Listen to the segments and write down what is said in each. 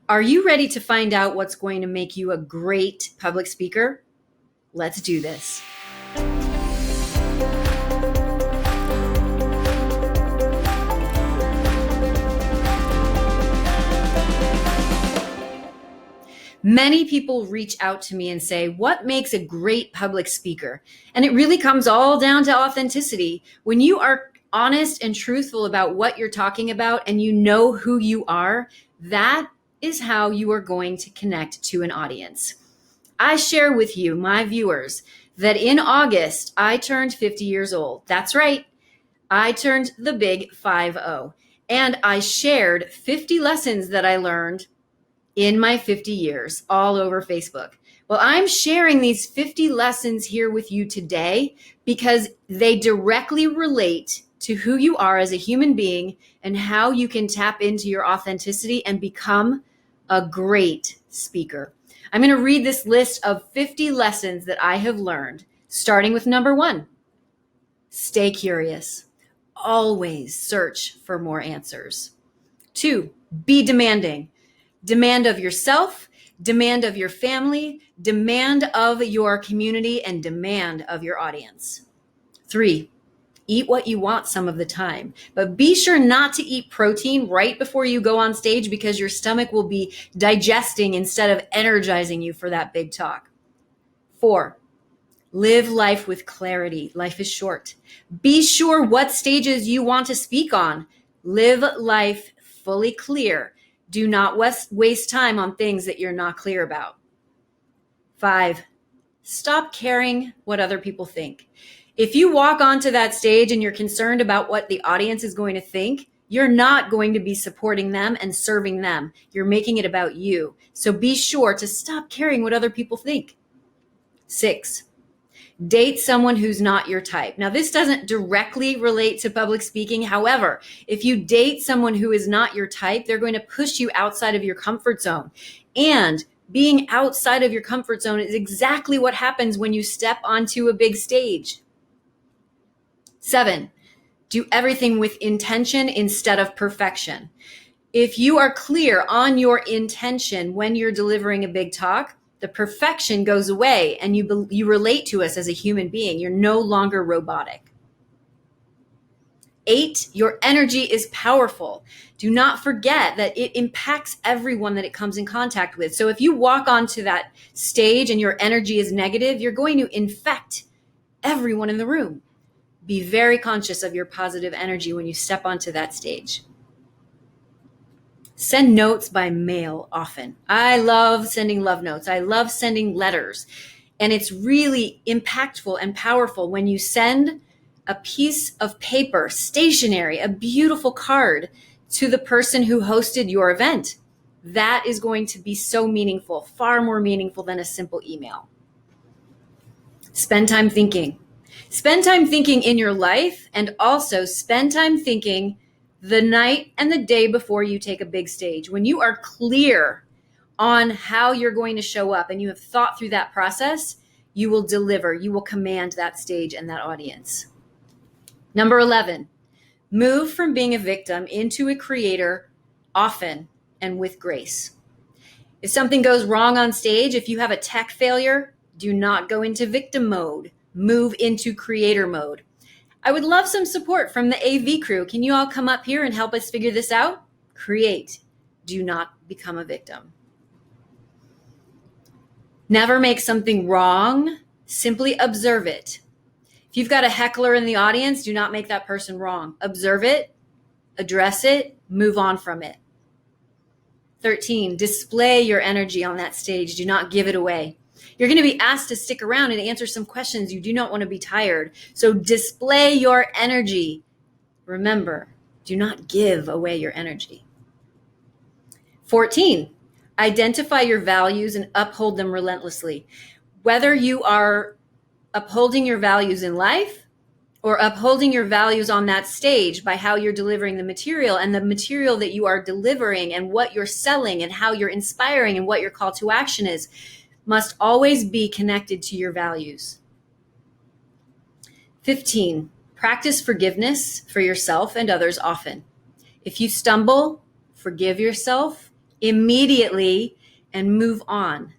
Are you ready to find out what's going to make you a great public speaker? Let's do this. Many people reach out to me and say, what makes a great public speaker? And it really comes all down to authenticity. When you are honest and truthful about what you're talking about and you know who you are, that is how you are going to connect to an audience. I share with you, my viewers, that in August, I turned 50 years old. That's right. I turned the big 50. And I shared 50 lessons that I learned in my 50 years all over Facebook. Well, I'm sharing these 50 lessons here with you today because they directly relate to who you are as a human being and how you can tap into your authenticity and become a great speaker. I'm going to read this list of 50 lessons that I have learned, starting with number 1. Stay curious. Always search for more answers. 2, be demanding. Demand of yourself, demand of your family, demand of your community, and demand of your audience. 3, eat what you want some of the time, but be sure not to eat protein right before you go on stage because your stomach will be digesting instead of energizing you for that big talk. 4, live life with clarity. Life is short. Be sure what stages you want to speak on. Live life fully clear. Do not waste time on things that you're not clear about. 5, stop caring what other people think. If you walk onto that stage and you're concerned about what the audience is going to think, you're not going to be supporting them and serving them. You're making it about you. So be sure to stop caring what other people think. 6, date someone who's not your type. Now, this doesn't directly relate to public speaking. However, if you date someone who is not your type, they're going to push you outside of your comfort zone. And being outside of your comfort zone is exactly what happens when you step onto a big stage. 7, do everything with intention instead of perfection. If you are clear on your intention when you're delivering a big talk, the perfection goes away and you relate to us as a human being. You're no longer robotic. 8, your energy is powerful. Do not forget that it impacts everyone that it comes in contact with. So if you walk onto that stage and your energy is negative, you're going to infect everyone in the room. Be very conscious of your positive energy when you step onto that stage. Send notes by mail often. I love sending love notes. I love sending letters. And it's really impactful and powerful when you send a piece of paper, stationery, a beautiful card to the person who hosted your event. That is going to be so meaningful, far more meaningful than a simple email. Spend time thinking. Spend time thinking in your life, and also spend time thinking the night and the day before you take a big stage. When you are clear on how you're going to show up and you have thought through that process, you will deliver. You will command that stage and that audience. Number 11, move from being a victim into a creator often and with grace. If something goes wrong on stage, if you have a tech failure, do not go into victim mode. Move into creator mode. I would love some support from the AV crew. Can you all come up here and help us figure this out? Create. Do not become a victim. Never make something wrong. Simply observe it. If you've got a heckler in the audience, do not make that person wrong. Observe it, address it, move on from it. 13, display your energy on that stage. Do not give it away. You're going to be asked to stick around and answer some questions. You do not want to be tired. So display your energy. Remember, do not give away your energy. 14, identify your values and uphold them relentlessly. Whether you are upholding your values in life or upholding your values on that stage by how you're delivering the material and the material that you are delivering and what you're selling and how you're inspiring and what your call to action is, must always be connected to your values. 15, practice forgiveness for yourself and others often. If you stumble, forgive yourself immediately and move on.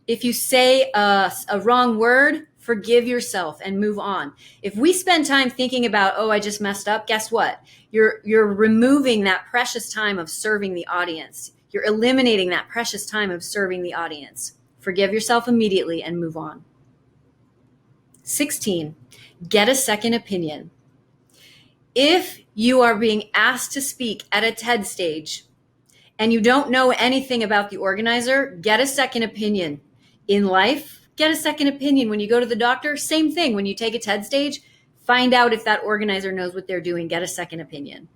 If you say a wrong word, forgive yourself and move on. If we spend time thinking about, oh, I just messed up, guess what? You're removing that precious time of serving the audience. You're eliminating that precious time of serving the audience. Forgive yourself immediately and move on. 16, get a second opinion. If you are being asked to speak at a TED stage and you don't know anything about the organizer, get a second opinion. In life, get a second opinion. When you go to the doctor, same thing. When you take a TED stage, find out if that organizer knows what they're doing. Get a second opinion.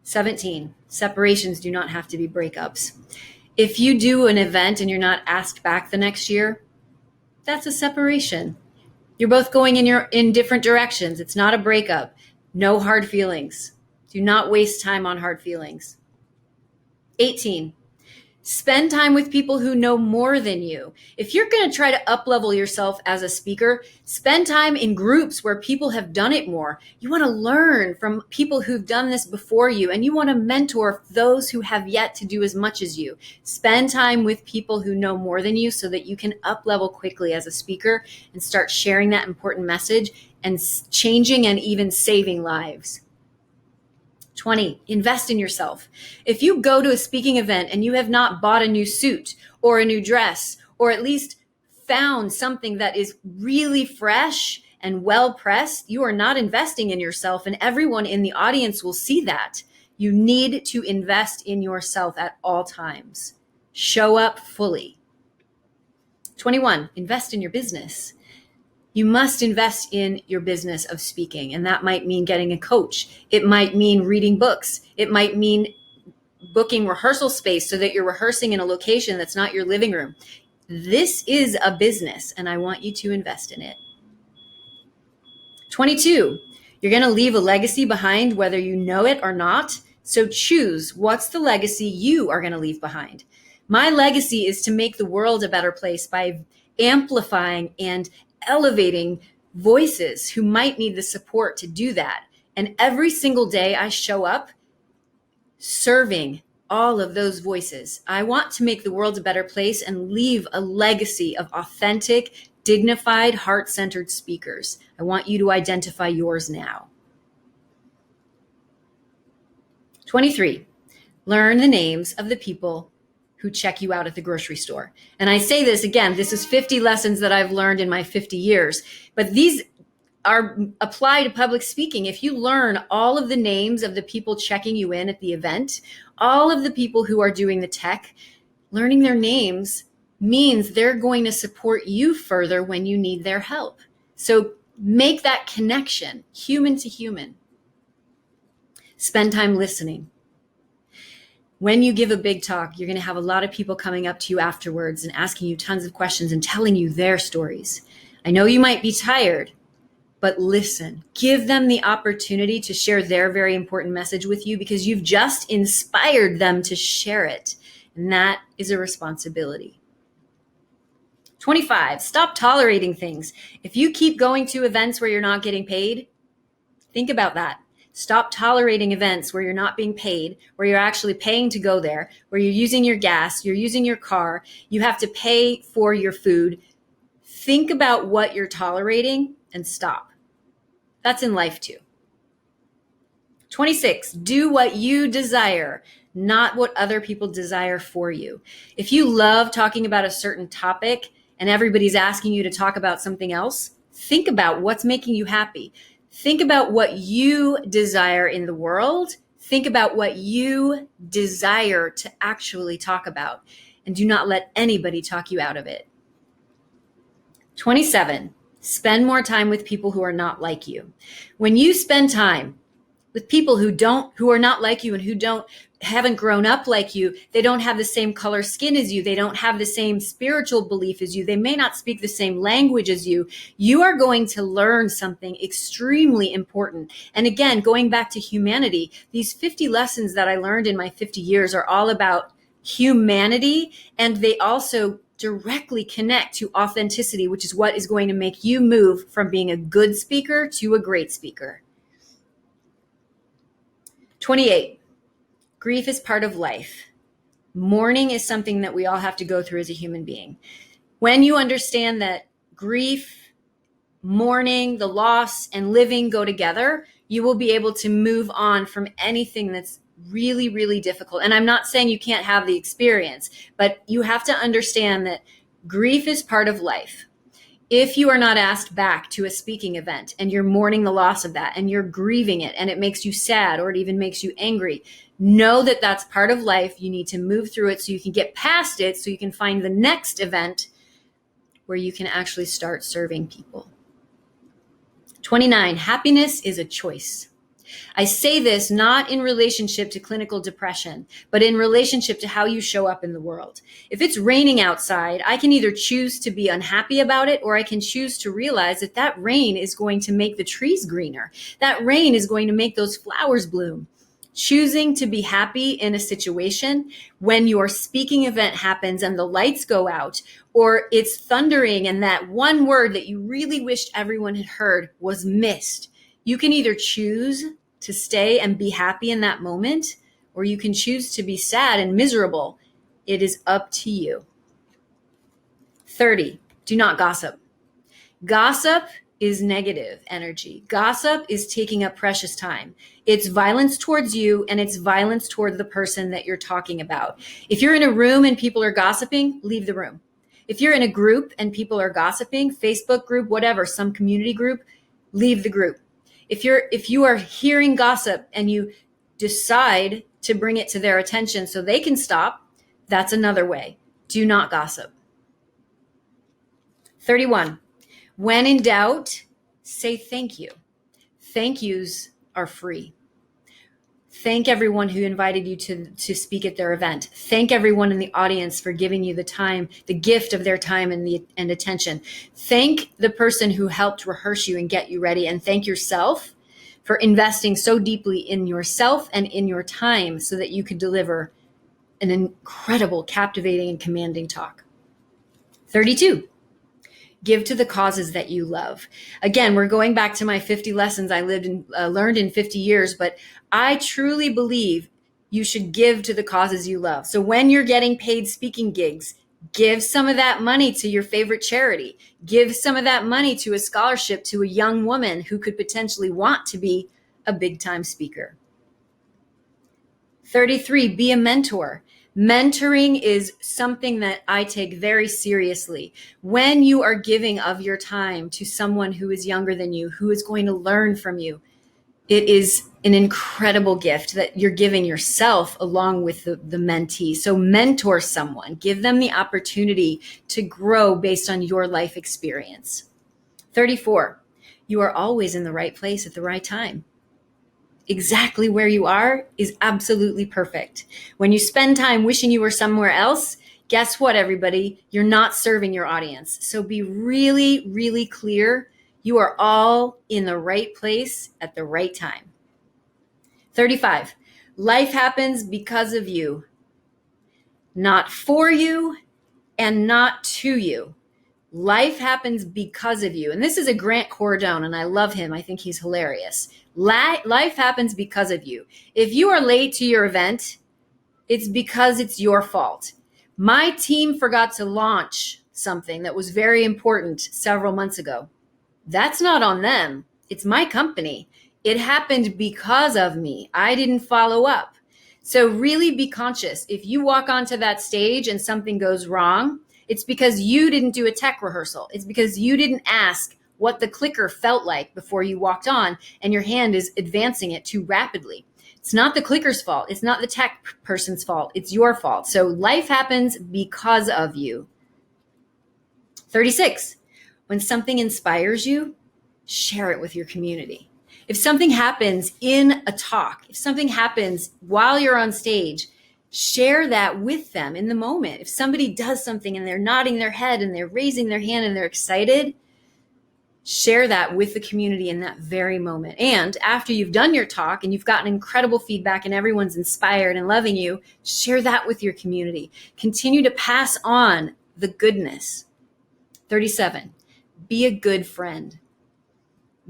17, separations do not have to be breakups. If you do an event and you're not asked back the next year, that's a separation. You're both going in different directions. It's not a breakup. No hard feelings. Do not waste time on hard feelings. 18, spend time with people who know more than you. If you're going to try to up-level yourself as a speaker, spend time in groups where people have done it more. You want to learn from people who've done this before you, and you want to mentor those who have yet to do as much as you. Spend time with people who know more than you so that you can up-level quickly as a speaker and start sharing that important message and changing and even saving lives. 20, invest in yourself. If you go to a speaking event and you have not bought a new suit or a new dress, or at least found something that is really fresh and well pressed, you are not investing in yourself, and everyone in the audience will see that. You need to invest in yourself at all times. Show up fully. 21, invest in your business. You must invest in your business of speaking, and that might mean getting a coach. It might mean reading books. It might mean booking rehearsal space so that you're rehearsing in a location that's not your living room. This is a business, and I want you to invest in it. 22, you're going to leave a legacy behind whether you know it or not. So choose what's the legacy you are going to leave behind. My legacy is to make the world a better place by amplifying and elevating voices who might need the support to do that. And every single day I show up serving all of those voices. I want to make the world a better place and leave a legacy of authentic, dignified, heart-centered speakers. I want you to identify yours now. 23, learn the names of the people who check you out at the grocery store. And I say this again, this is 50 lessons that I've learned in my 50 years, but these are apply to public speaking. If you learn all of the names of the people checking you in at the event, all of the people who are doing the tech, learning their names means they're going to support you further when you need their help. So make that connection, human to human. Spend time listening. When you give a big talk, you're going to have a lot of people coming up to you afterwards and asking you tons of questions and telling you their stories. I know you might be tired, but listen, give them the opportunity to share their very important message with you because you've just inspired them to share it. And that is a responsibility. 25, stop tolerating things. If you keep going to events where you're not getting paid, think about that. Stop tolerating events where you're not being paid, where you're actually paying to go there, where you're using your gas, you're using your car, you have to pay for your food. Think about what you're tolerating and stop. That's in life too. 26, do what you desire, not what other people desire for you. If you love talking about a certain topic and everybody's asking you to talk about something else, think about what's making you happy. Think about what you desire in the world. Think about what you desire to actually talk about, and do not let anybody talk you out of it. 27, spend more time with people who are not like you. When you spend time with people who are not like you and who haven't grown up like you, they don't have the same color skin as you, they don't have the same spiritual belief as you, they may not speak the same language as you, you are going to learn something extremely important. And again, going back to humanity, these 50 lessons that I learned in my 50 years are all about humanity, and they also directly connect to authenticity, which is what is going to make you move from being a good speaker to a great speaker. 28, grief is part of life. Mourning is something that we all have to go through as a human being. When you understand that grief, mourning, the loss, and living go together, you will be able to move on from anything that's really, really difficult. And I'm not saying you can't have the experience, but you have to understand that grief is part of life. If you are not asked back to a speaking event and you're mourning the loss of that and you're grieving it and it makes you sad or it even makes you angry, know that that's part of life. You need to move through it so you can get past it, so you can find the next event where you can actually start serving people. 29, happiness is a choice. I say this not in relationship to clinical depression, but in relationship to how you show up in the world. If it's raining outside, I can either choose to be unhappy about it, or I can choose to realize that that rain is going to make the trees greener. That rain is going to make those flowers bloom. Choosing to be happy in a situation when your speaking event happens and the lights go out, or it's thundering and that one word that you really wished everyone had heard was missed. You can either choose to stay and be happy in that moment, or you can choose to be sad and miserable. It is up to you. 30, do not gossip. Gossip is negative energy. Gossip is taking up precious time. It's violence towards you, and it's violence toward the person that you're talking about. If you're in a room and people are gossiping, leave the room. If you're in a group and people are gossiping, Facebook group, whatever, some community group, leave the group. If you are hearing gossip and you decide to bring it to their attention so they can stop, that's another way. Do not gossip. 31, when in doubt, say thank you. Thank yous are free. Thank everyone who invited you to speak at their event. Thank everyone in the audience for giving you the time, the gift of their time and attention. Thank the person who helped rehearse you and get you ready. And thank yourself for investing so deeply in yourself and in your time so that you could deliver an incredible, captivating, and commanding talk. 32. Give to the causes that you love. Again, we're going back to my 50 lessons I learned in 50 years, but I truly believe you should give to the causes you love. So when you're getting paid speaking gigs, give some of that money to your favorite charity. Give some of that money to a scholarship to a young woman who could potentially want to be a big time speaker. 33, be a mentor. Mentoring is something that I take very seriously. When you are giving of your time to someone who is younger than you, who is going to learn from you, it is an incredible gift that you're giving yourself along with the mentee. So mentor someone, give them the opportunity to grow based on your life experience. 34, you are always in the right place at the right time. Exactly where you are is absolutely perfect. When you spend time wishing you were somewhere else, guess what, everybody? You're not serving your audience. So be really, really clear. You are all in the right place at the right time. 35, life happens because of you, not for you and not to you. Life happens because of you. And this is a Grant Cardone, and I love him. I think he's hilarious. Life happens because of you. If you are late to your event, it's because it's your fault. My team forgot to launch something that was very important several months ago. That's not on them. It's my company. It happened because of me. I didn't follow up. So really be conscious. If you walk onto that stage and something goes wrong, it's because you didn't do a tech rehearsal. It's because you didn't ask what the clicker felt like before you walked on, and your hand is advancing it too rapidly. It's not the clicker's fault. It's not the tech person's fault. It's your fault. So life happens because of you. 36, when something inspires you, share it with your community. If something happens in a talk, if something happens while you're on stage, share that with them in the moment. If somebody does something and they're nodding their head and they're raising their hand and they're excited, share that with the community in that very moment. And after you've done your talk and you've gotten incredible feedback and everyone's inspired and loving you, share that with your community. Continue to pass on the goodness. 37, be a good friend.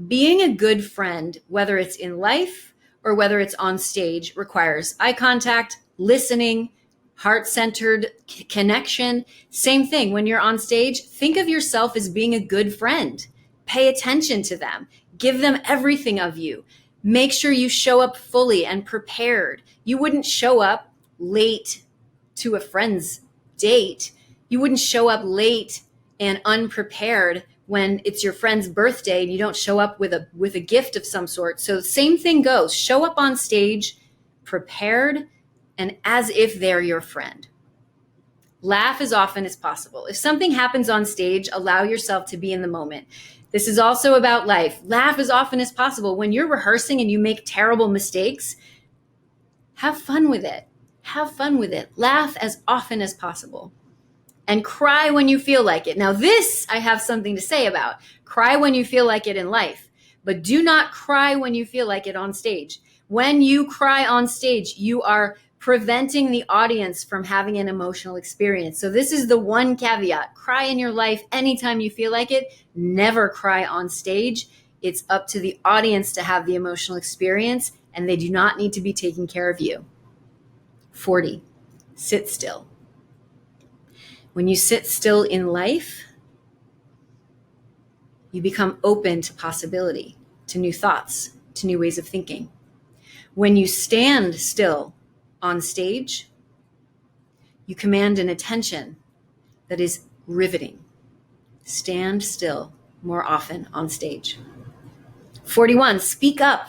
Being a good friend, whether it's in life or whether it's on stage, requires eye contact, listening, heart-centered connection. Same thing. When you're on stage, think of yourself as being a good friend. Pay attention to them. Give them everything of you. Make sure you show up fully and prepared. You wouldn't show up late to a friend's date. You wouldn't show up late and unprepared when it's your friend's birthday and you don't show up with a gift of some sort. So same thing goes. Show up on stage prepared and as if they're your friend. Laugh as often as possible. If something happens on stage, allow yourself to be in the moment. This is also about life. Laugh as often as possible. When you're rehearsing and you make terrible mistakes, have fun with it. Have fun with it. Laugh as often as possible. And cry when you feel like it. Now this I have something to say about. Cry when you feel like it in life, but do not cry when you feel like it on stage. When you cry on stage, you are preventing the audience from having an emotional experience. So this is the one caveat. Cry in your life anytime you feel like it. Never cry on stage. It's up to the audience to have the emotional experience, and they do not need to be taking care of you. 40, sit still. When you sit still in life, you become open to possibility, to new thoughts, to new ways of thinking. When you stand still on stage, you command an attention that is riveting. Stand still more often on stage. 41, speak up.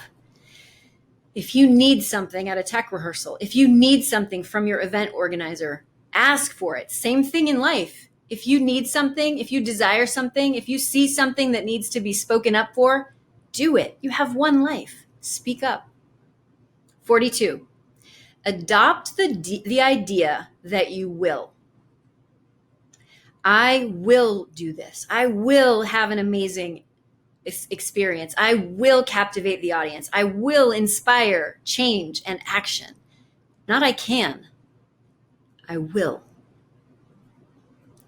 If you need something at a tech rehearsal, if you need something from your event organizer, ask for it. Same thing in life. If you need something, if you desire something, if you see something that needs to be spoken up for, do it. You have one life. Speak up. 42, adopt the idea that you will. I will do this. I will have an amazing experience. I will captivate the audience. I will inspire change and action. Not I can. I will.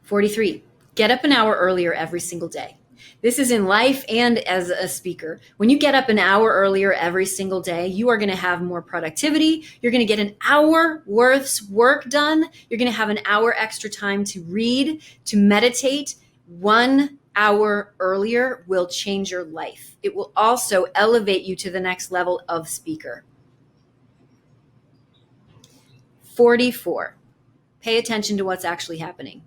43, get up an hour earlier every single day. This is in life and as a speaker. When you get up an hour earlier every single day, you are going to have more productivity. You're going to get an hour worth's work done. You're going to have an hour extra time to read, to meditate. 1 hour earlier will change your life. It will also elevate you to the next level of speaker. 44, pay attention to what's actually happening.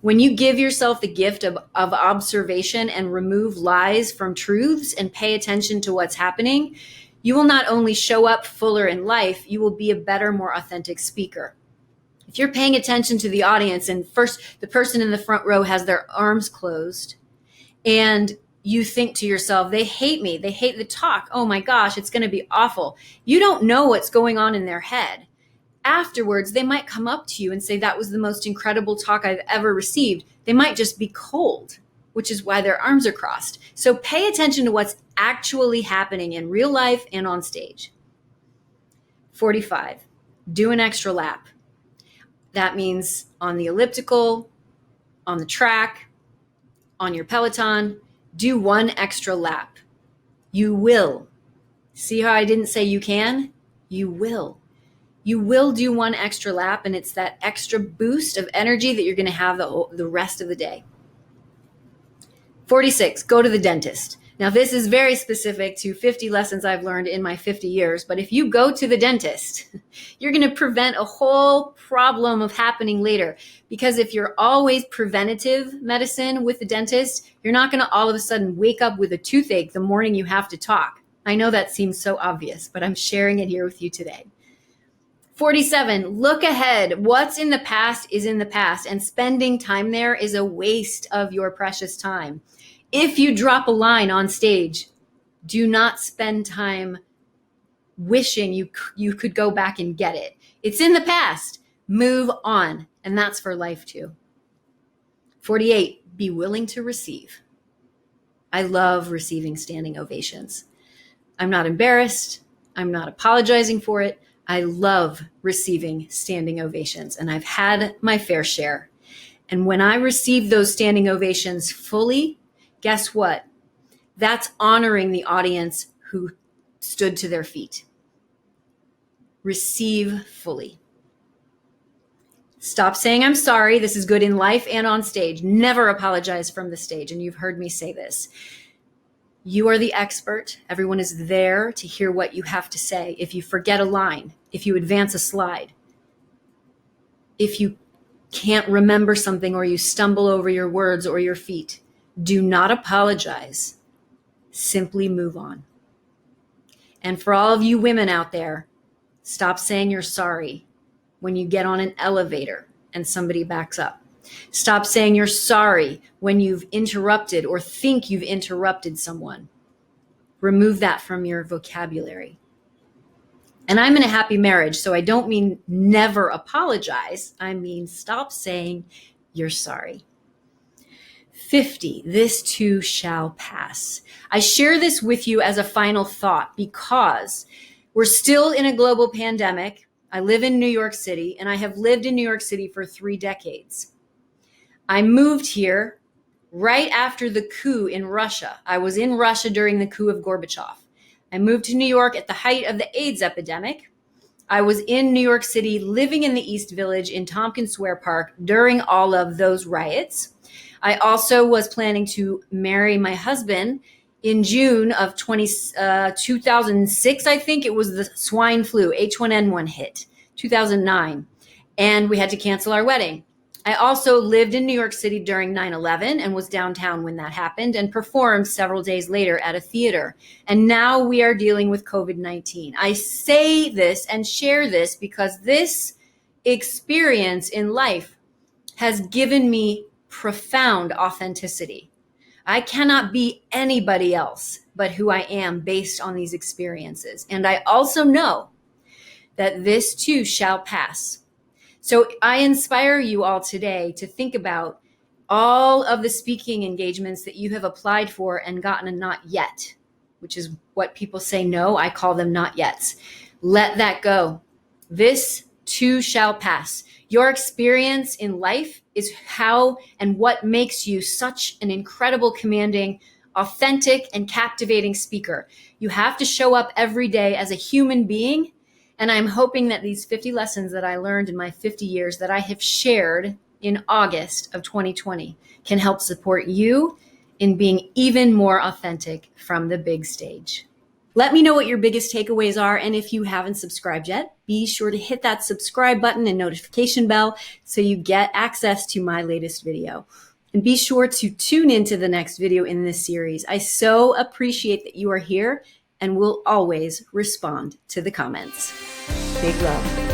When you give yourself the gift of observation and remove lies from truths and pay attention to what's happening, you will not only show up fuller in life, you will be a better, more authentic speaker. If you're paying attention to the audience and first the person in the front row has their arms closed and you think to yourself, they hate me, they hate the talk, oh my gosh, it's going to be awful. You don't know what's going on in their head. Afterwards, they might come up to you and say, that was the most incredible talk I've ever received. They might just be cold, which is why their arms are crossed. So pay attention to what's actually happening in real life and on stage. 45, do an extra lap. That means on the elliptical, on the track, on your Peloton, do one extra lap. You will. See how I didn't say you can? You will. You will do one extra lap, and it's that extra boost of energy that you're going to have the rest of the day. 46, go to the dentist. Now, this is very specific to 50 lessons I've learned in my 50 years, but if you go to the dentist, you're going to prevent a whole problem of happening later. Because if you're always preventative medicine with the dentist, you're not going to all of a sudden wake up with a toothache the morning you have to talk. I know that seems so obvious, but I'm sharing it here with you today. 47, look ahead. What's in the past is in the past, and spending time there is a waste of your precious time. If you drop a line on stage, do not spend time wishing you could go back and get it. It's in the past. Move on, and that's for life too. 48, be willing to receive. I love receiving standing ovations. I'm not embarrassed. I'm not apologizing for it. I love receiving standing ovations, and I've had my fair share. And when I receive those standing ovations fully, guess what? That's honoring the audience who stood to their feet. Receive fully. Stop saying I'm sorry. This is good in life and on stage. Never apologize from the stage. And you've heard me say this. You are the expert. Everyone is there to hear what you have to say. If you forget a line, if you advance a slide, if you can't remember something or you stumble over your words or your feet, do not apologize. Simply move on. And for all of you women out there, stop saying you're sorry when you get on an elevator and somebody backs up. Stop saying you're sorry when you've interrupted or think you've interrupted someone. Remove that from your vocabulary. And I'm in a happy marriage, so I don't mean never apologize. I mean stop saying you're sorry. 50, this too shall pass. I share this with you as a final thought because we're still in a global pandemic. I live in New York City, and I have lived in New York City for 3 decades. I moved here right after the coup in Russia. I was in Russia during the coup of Gorbachev. I moved to New York at the height of the AIDS epidemic. I was in New York City living in the East Village in Tompkins Square Park during all of those riots. I also was planning to marry my husband in June of 2006, I think. It was the swine flu, H1N1 hit, 2009, and we had to cancel our wedding. I also lived in New York City during 9/11 and was downtown when that happened and performed several days later at a theater. And now we are dealing with COVID-19. I say this and share this because this experience in life has given me profound authenticity. I cannot be anybody else but who I am based on these experiences. And I also know that this too shall pass. So I inspire you all today to think about all of the speaking engagements that you have applied for and gotten a not yet, which is what people say no. I call them not yets. Let that go. This too shall pass. Your experience in life is how and what makes you such an incredible, commanding, authentic, and captivating speaker. You have to show up every day as a human being. And I'm hoping that these 50 lessons that I learned in my 50 years that I have shared in August of 2020 can help support you in being even more authentic from the big stage. Let me know what your biggest takeaways are. And if you haven't subscribed yet, be sure to hit that subscribe button and notification bell so you get access to my latest video. And be sure to tune into the next video in this series. I so appreciate that you are here and will always respond to the comments. Big love.